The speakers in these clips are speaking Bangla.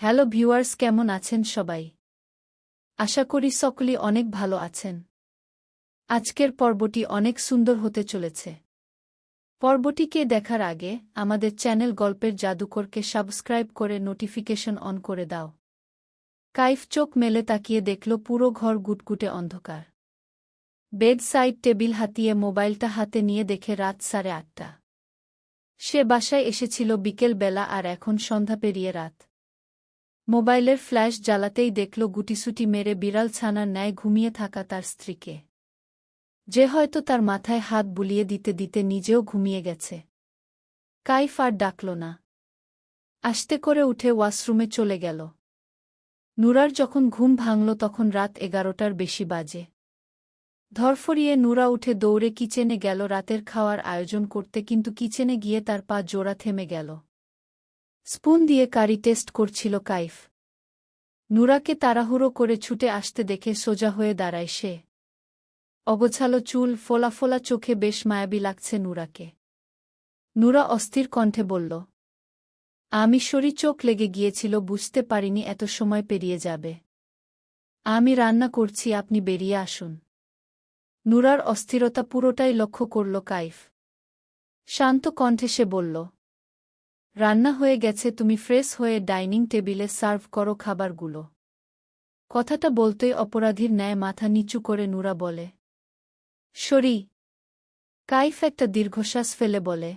হ্যালো ভিউয়ার্স, কেমন আছেন সবাই? আশা করি সকলেই অনেক ভালো আছেন। আজকের পর্বটি অনেক সুন্দর হতে চলেছে। পর্বটিকে দেখার আগে আমাদের চ্যানেল গল্পের জাদুকরকে সাবস্ক্রাইব করে নোটিফিকেশন অন করে দাও। কাইফ চোখ মেলে তাকিয়ে দেখল পুরো ঘর গুটগুটে অন্ধকার। বেড সাইড টেবিল হাতিয়ে মোবাইলটা হাতে নিয়ে দেখে রাত 8:30। সে বাসায় এসেছিল বিকেল বেলা আর এখন সন্ধ্যা পেরিয়ে রাত। মোবাইলের ফ্ল্যাশ জ্বালাতেই দেখল গুটিসুটি মেরে বিড়াল ছানার ন্যায় ঘুমিয়ে থাকা তার স্ত্রীকে, যে হয়তো তার মাথায় হাত বুলিয়ে দিতে দিতে নিজেও ঘুমিয়ে গেছে। কাইফ আর ডাকল না। আস্তে করে উঠে ওয়াশরুমে চলে গেল। নুরার যখন ঘুম ভাঙল তখন রাত 11টার বেশি বাজে। ধরফরিয়ে নুরা উঠে দৌড়ে কিচেনে গেল রাতের খাওয়ার আয়োজন করতে, কিন্তু কিচেনে গিয়ে তার পা জোড়া থেমে গেল। স্পুন দিয়ে কারি টেস্ট করছিল কাইফ। নুরাকে তাড়াহুড়ো করে ছুটে আসতে দেখে সোজা হয়ে দাঁড়ায় সে। অগোছালো চুল, ফোলা ফোলা চোখে বেশ মায়াবী লাগছে নুরাকে। নুরা অস্থির কণ্ঠে বলল, আমি সরি, চোখ লেগে গিয়েছিল, বুঝতে পারিনি এত সময় পেরিয়ে যাবে। আমি রান্না করছি, আপনি বেরিয়ে আসুন। নুরার অস্থিরতা পুরোটাই লক্ষ্য করল কাইফ। শান্ত কণ্ঠে সে বলল, রান্না হয়ে গেছে, তুমি ফ্রেশ হয়ে ডাইনিং টেবিলে সার্ভ করো খাবারগুলো। কথাটা বলতেই অপরাধীর ন্যায় মাথা নিচু করে নুরা বলে, সরি। কাইফ একটা দীর্ঘশ্বাস ফেলে বলে,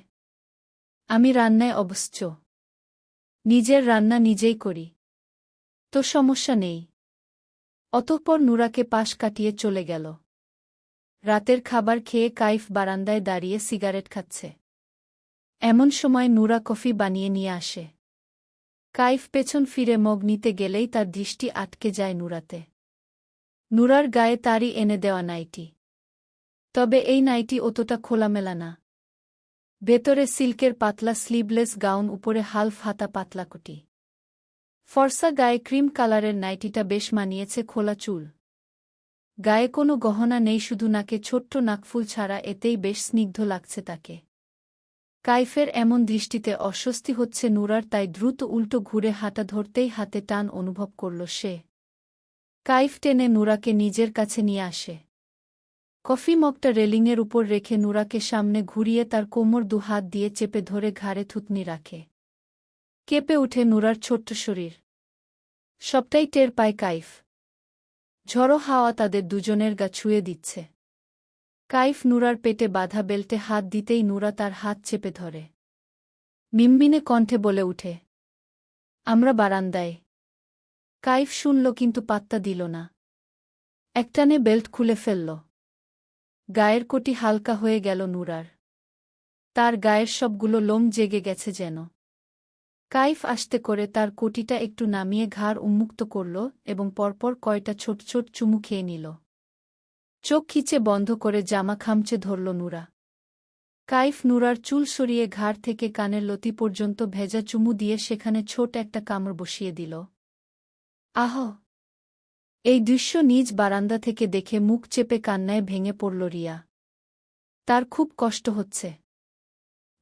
আমি রান্নায় অবশ্য নিজের রান্না নিজেই করি, তো সমস্যা নেই। অতঃপর নুরাকে পাশ কাটিয়ে চলে গেল। রাতের খাবার খেয়ে কাইফ বারান্দায় দাঁড়িয়ে সিগারেট খাচ্ছে। এমন সময় নুরা কফি বানিয়ে নিয়ে আসে। কাইফ পেছন ফিরে মগ নিতে গেলেই তার দৃষ্টি আটকে যায় নুরাতে। নুরার গায়ে তারই এনে দেওয়া নাইটি। তবে এই নাইটি অতটা খোলামেলা না। ভেতরে সিল্কের পাতলা স্লিভলেস গাউন, উপরে হালফ হাতা পাতলা কোটি। ফর্সা গায়ে ক্রিম কালারের নাইটিটা বেশ মানিয়েছে। খোলা চুল, গায়ে কোনো গহনা নেই, শুধু নাকে ছোট্ট নাকফুল ছাড়া, এতেই বেশ স্নিগ্ধ লাগছে তাকে। কাইফের এমন দৃষ্টিতে অস্বস্তি হচ্ছে নুরার, তাই দ্রুত উল্টো ঘুরে হাঁটা ধরতেই হাতে টান অনুভব করল সে। কাইফ টেনে নুরাকে নিজের কাছে নিয়ে আসে। কফি মগটা রেলিংয়ের উপর রেখে নুরাকে সামনে ঘুরিয়ে তার কোমর হাত দিয়ে চেপে ধরে ঘাড়ে থুতনি রাখে। কেঁপে উঠে নুরার ছোট্ট শরীর। সবটাই টের পায় কাইফ। ঝড়ো হাওয়া তাদের দুজনের গা ছুঁয়ে দিচ্ছে। কাইফ নুরার পেটে বাঁধা বেল্টে হাত দিতেই নুরা তার হাত চেপে ধরে। মিনমিনে কণ্ঠে বলে উঠে, আমরা বারান্দায়। কাইফ শুনল কিন্তু পাত্তা দিল না। একটানে বেল্ট খুলে ফেলল। গায়ের কোটি হালকা হয়ে গেল নুরার। তার গায়ের সবগুলো লোম জেগে গেছে যেন। কাইফ আস্তে করে তার কোটিটা একটু নামিয়ে ঘাড় উন্মুক্ত করল এবং পরপর কয়টা ছোট ছোট চুমু খেয়ে নিল। চোখ খিচে বন্ধ করে জামা খামচে ধরল নুরা। কাইফ নুরার চুল সরিয়ে ঘাড় থেকে কানের লতি পর্যন্ত ভেজা চুমু দিয়ে সেখানে ছোট একটা কামড় বসিয়ে দিল। আহ! এই দৃশ্য নিজ বারান্দা থেকে দেখে মুখ চেপে কান্নায় ভেঙে পড়ল রিয়া। তার খুব কষ্ট হচ্ছে।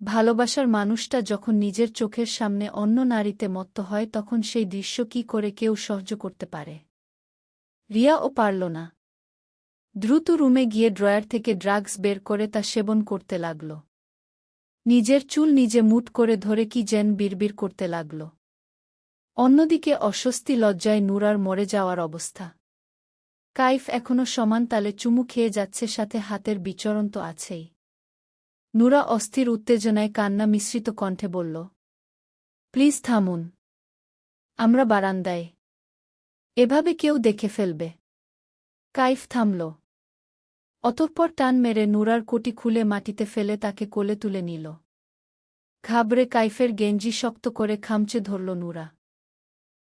ভালোবাসার মানুষটা যখন নিজের চোখের সামনে অন্য নারীতে মত্ত হয় তখন সেই দৃশ্য কি করে কেউ সহ্য করতে পারে। রিয়াও পারল না। দ্রুত রুমে গিয়ে ড্রয়ার থেকে ড্রাগস বের করে তা সেবন করতে লাগল। নিজের চুল নিজে মুঠ করে ধরে কি যেন বিড়বিড় করতে লাগল। অন্যদিকে অস্বস্তি লজ্জায় নুরার মরে যাওয়ার অবস্থা। কাইফ এখনো সমান তালে চুমু খেয়ে যাচ্ছে, সাথে হাতের বিচরণ তো আছেই। নুরা অস্থির উত্তেজনায় কান্না মিশ্রিত কণ্ঠে বলল, প্লিজ থামুন, আমরা বারান্দায়, এভাবে কেউ দেখে ফেলবে। কাইফ থামল। অতঃপর টান মেরে নুরার কোটি খুলে মাটিতে ফেলে তাকে কোলে তুলে নিল। ঘাবড়ে কাইফের গেঞ্জি শক্ত করে খামচে ধরল নুরা।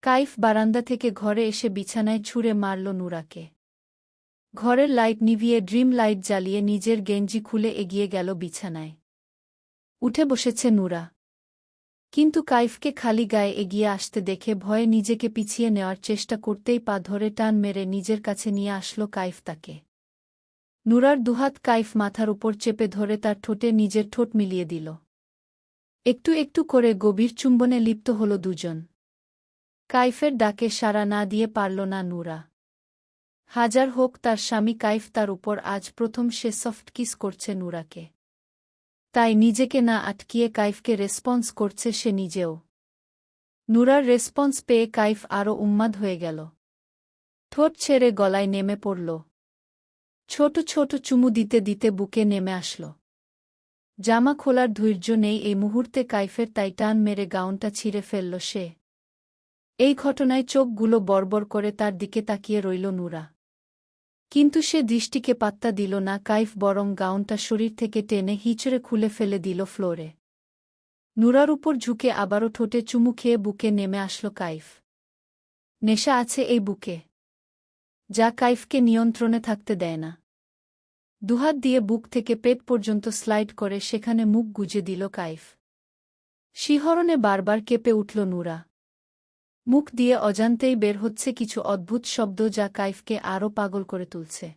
কাইফ বারান্দা থেকে ঘরে এসে বিছানায় ছুঁড়ে মারল নুরাকে। ঘরের লাইট নিভিয়ে ড্রিম লাইট জ্বালিয়ে নিজের গেঞ্জি খুলে এগিয়ে গেল বিছানায়। উঠে বসেছে নুরা, কিন্তু কাইফকে খালি গায়ে এগিয়ে আসতে দেখে ভয়ে নিজেকে পিছিয়ে নেওয়ার চেষ্টা করতেই পা ধরে টান মেরে নিজের কাছে নিয়ে আসলো কাইফ তাকে। নুরার দুহাত কাইফ মাথার উপর চেপে ধরে তার ঠোঁটে নিজের ঠোঁট মিলিয়ে দিল। একটু একটু করে গভীর চুম্বনে লিপ্ত হল দুজন। কাইফের ডাকে সাড়া না দিয়ে পারল না নুরা। হাজার হোক তার স্বামী কাইফ, তার উপর আজ প্রথম সে সফট কিস করছে নুরাকে। তাই নিজেকে না আটকিয়ে কাইফকে রেসপন্স করছে সে নিজেও। নুরার রেসপন্স পেয়ে কাইফ আরও উন্মাদ হয়ে গেল। ঠোঁট ছেড়ে গলায় নেমে পড়ল। ছোট ছোট চুমু দিতে দিতে বুকে নেমে আসল। জামা খোলার ধৈর্য নেই এই মুহূর্তে কাইফের, তাই টান মেরে গাউনটা ছিঁড়ে ফেলল সে। এই ঘটনায় চোখগুলো বড়বড় করে তার দিকে তাকিয়ে রইল নুরা। কিন্তু সে দৃষ্টিকে পাত্তা দিল না, কাইফ বরং গাউনটা শরীর থেকে টেনে হিঁচড়ে খুলে ফেলে দিল ফ্লোরে। নুরার উপর ঝুঁকে আবারও ঠোঁটে চুমু খেয়ে বুকে নেমে আসল কাইফ। নেশা আছে এই বুকে, যা কাইফকে নিয়ন্ত্রণে থাকতে দেয় না। দুহাত দিয়ে বুক থেকে পেট পর্যন্ত স্লাইড করে সেখানে মুখ গুজে দিল কাইফ। শিহরণে বারবার কেঁপে উঠল নুরা। মুখ দিয়ে অজান্তেই বের হচ্ছে কিছু অদ্ভুত শব্দ, যা কাইফকে আরও পাগল করে তুলছে।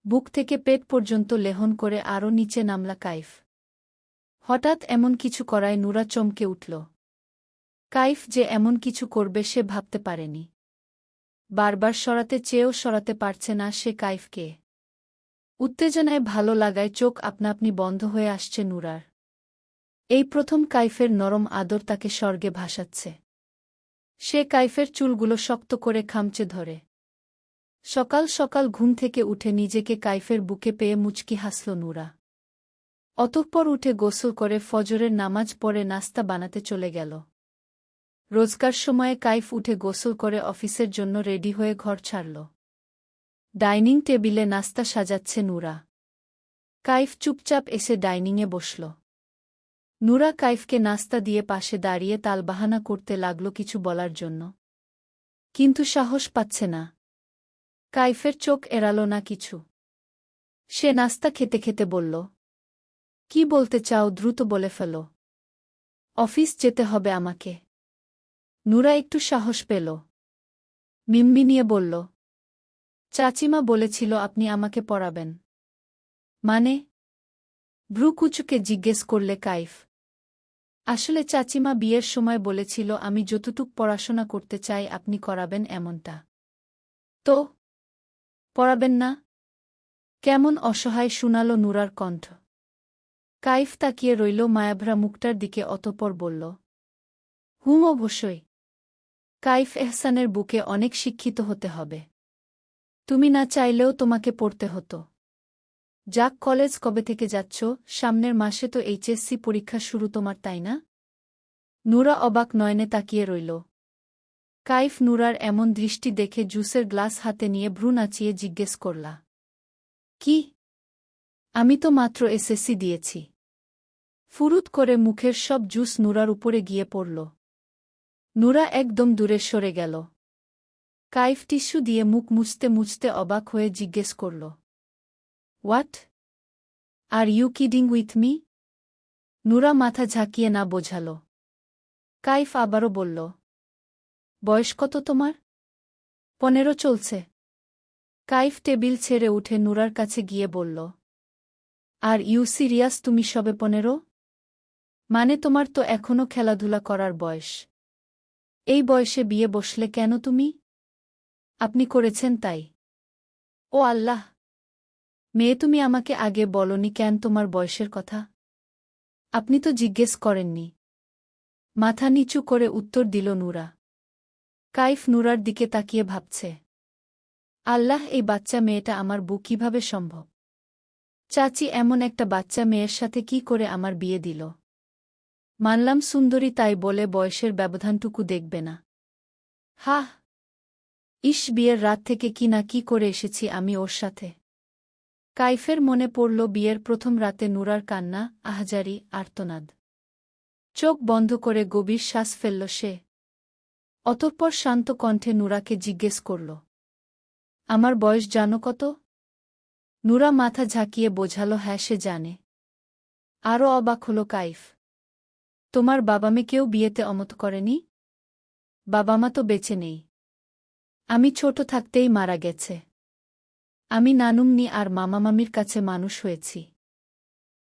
বুক থেকে পেট পর্যন্ত লেহন করে আরও নিচে নামলা কাইফ। হঠাৎ এমন কিছু করায় নুরা চমকে উঠল। কাইফ যে এমন কিছু করবে সে ভাবতে পারেনি। বারবার সরাতে চেয়েও সরাতে পারছে না সে কাইফকে। উত্তেজনায় ভালো লাগায় চোখ আপনা-আপনি বন্ধ হয়ে আসছে নুরার। এই প্রথম কাইফের নরম আদর তাকে স্বর্গে ভাসাচ্ছে। সে কাইফের চুলগুলো শক্ত করে খামচে ধরে। সকাল সকাল ঘুম থেকে উঠে নিজেকে কাইফের বুকে পেয়ে মুচকি হাসল নুরা। অতঃপর উঠে গোসল করে ফজরের নামাজ পড়ে নাস্তা বানাতে চলে গেল। রোজকার সময়ে কাইফ উঠে গোসল করে অফিসের জন্য রেডি হয়ে ঘর ছাড়ল। ডাইনিং টেবিলে নাস্তা সাজাচ্ছে নুরা। কাইফ চুপচাপ এসে ডাইনিংয়ে বসল। নুরা কাইফকে নাস্তা দিয়ে পাশে দাঁড়িয়ে তালবাহানা করতে লাগল কিছু বলার জন্য, কিন্তু সাহস পাচ্ছে না। কাইফের চোখ এড়াল না কিছু। সে নাস্তা খেতে খেতে বলল, কি বলতে চাও দ্রুত বলে ফেল। অফিস যেতে হবে আমাকে। নুরা একটু সাহস পেল। মিনমিনিয়ে বলল, চাচিমা বলেছিল আপনি আমাকে পড়াবেন। মানে? ভ্রু কুচকে জিজ্ঞেস করলে কাইফ। আসলে চাচিমা বিয়ের সময় বলেছিল আমি যতটুক পড়াশোনা করতে চাই আপনি করাবেন এমনটা। তো পড়াবেন না? কেমন অসহায় শুনাল নুরার কণ্ঠ। কাইফ তাকিয়ে রইল মায়াভরা মুখটার দিকে, অতঃপর বলল, অবশ্যই। কাইফ এহসানের বুকে অনেক শিক্ষিত হতে হবে। তুমি না চাইলেও তোমাকে পড়তে হতো। যাক, কলেজ কবে থেকে যাচ্ছ? সামনের মাসে তো এইচএসসি পরীক্ষা শুরু তোমার, তাই না? নুরা অবাক নয়নে তাকিয়ে রইল। কাইফ নুরার এমন দৃষ্টি দেখে জুসের গ্লাস হাতে নিয়ে ভ্রু নাচিয়ে জিজ্ঞেস করলা, কি? আমি তো মাত্র এসএসসি দিয়েছি। ফুরুত করে মুখের সব জুস নুরার উপরে গিয়ে পড়ল। নুরা একদম দূরে সরে গেল। কাইফ টিস্যু দিয়ে মুখ মুছতে মুছতে অবাক হয়ে জিজ্ঞেস করল, what? Are you kidding with me? Nura মাথা ঝাঁকিয়ে না বোঝাল। কাইফ আবারও বলল, বয়স কত তোমার? 15 চলছে। কাইফ টেবিল ছেড়ে উঠে নুরার কাছে গিয়ে বলল, আর ইউ সিরিয়াস? তুমি সবে 15? মানে তোমার তো এখনও খেলাধুলা করার বয়স। এই বয়সে বিয়ে বসলে কেন তুমি? আপনি করেছেন তাই? ও আল্লাহ! মেয়ে, তুমি আমাকে আগে বলনি কেন তোমার বয়সের কথা? আপনি তো জিজ্ঞেস করেননি। মাথা নিচু করে উত্তর দিল নুরা। কাইফ নুরার দিকে তাকিয়ে ভাবছে, আল্লাহ, এই বাচ্চা মেয়েটা আমার বউ কিভাবে সম্ভব? চাচি এমন একটা বাচ্চা মেয়ের সাথে কি করে আমার বিয়ে দিল? মানলাম সুন্দরী, তাই বলে বয়সের ব্যবধানটুকু দেখবে না। হাহ! ইস, বিয়ের রাত থেকে কি না কি করে এসেছি আমি ওর সাথে। কাইফের মনে পড়ল বিয়ের প্রথম রাতে নুরার কান্না, আহাজারি, আর্তনাদ। চোখ বন্ধ করে গভীর শ্বাস ফেলল সে। অতঃপর শান্ত কণ্ঠে নুরাকে জিজ্ঞেস করল, আমার বয়স জানো কত? নুরা মাথা ঝাঁকিয়ে বোঝাল, হ্যাঁ সে জানে। আরও অবাক হল কাইফ। তোমার বাবা-মা কেউ বিয়েতে অমত করেনি? বাবা-মা তো বেঁচে নেই। আমি ছোট থাকতেই মারা গেছে। আমি নানুমনি আর মামামামির কাছে মানুষ হয়েছি।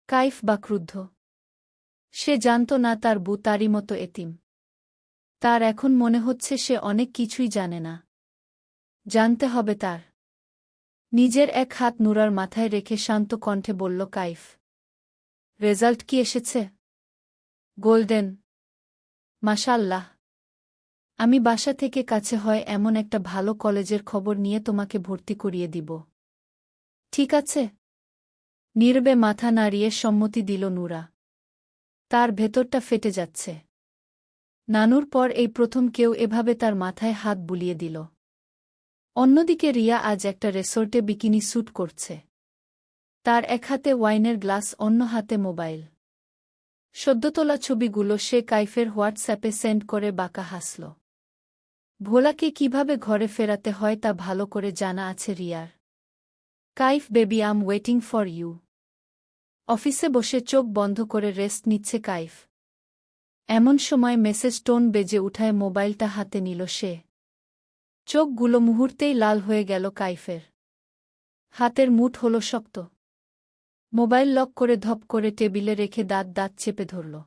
কাইফ বাকরুদ্ধ। সে জানত না তার বউ তারই মতো এতিম। তার এখন মনে হচ্ছে সে অনেক কিছুই জানে না। জানতে হবে তার। নিজের এক হাত নুরার মাথায় রেখে শান্ত কণ্ঠে বলল কাইফ। রেজাল্ট কি এসেছে? গোল্ডেন। মাশাআল্লাহ। আমি বাসা থেকে কাছে হয় এমন একটা ভালো কলেজের খবর নিয়ে তোমাকে ভর্তি করিয়ে দিব। ঠিক আছে? নীরবে মাথা নাড়িয়ে সম্মতি দিল নুরা। তার ভেতরটা ফেটে যাচ্ছে। নানুর পর এই প্রথম কেউ এভাবে তার মাথায় হাত বুলিয়ে দিল। অন্যদিকে রিয়া আজ একটা রেসর্টে বিকিনি স্যুট করছে। তার এক হাতে ওয়াইনের গ্লাস, অন্য হাতে মোবাইল। সদ্য তোলা ছবিগুলো সে কাইফের হোয়াটসঅ্যাপে সেন্ড করে বাঁকা হাসল। ভোলাকে কিভাবে ঘরে ফেরাতে হয় তা ভালো করে জানা আছে রিয়ার। Kaif baby, I'm waiting for you. অফিসে বসে চোখ বন্ধ করে রেস্ট নিচ্ছে কাইফ। এমন সময় মেসেজ টোন বেজে উঠায় মোবাইলটা হাতে নিল সে। চোখগুলো মুহূর্তেই লাল হয়ে গেল কাইফের। হাতের মুঠ হল শক্ত। মোবাইল লক করে ধপ করে টেবিলে রেখে দাঁত চেপে ধরল।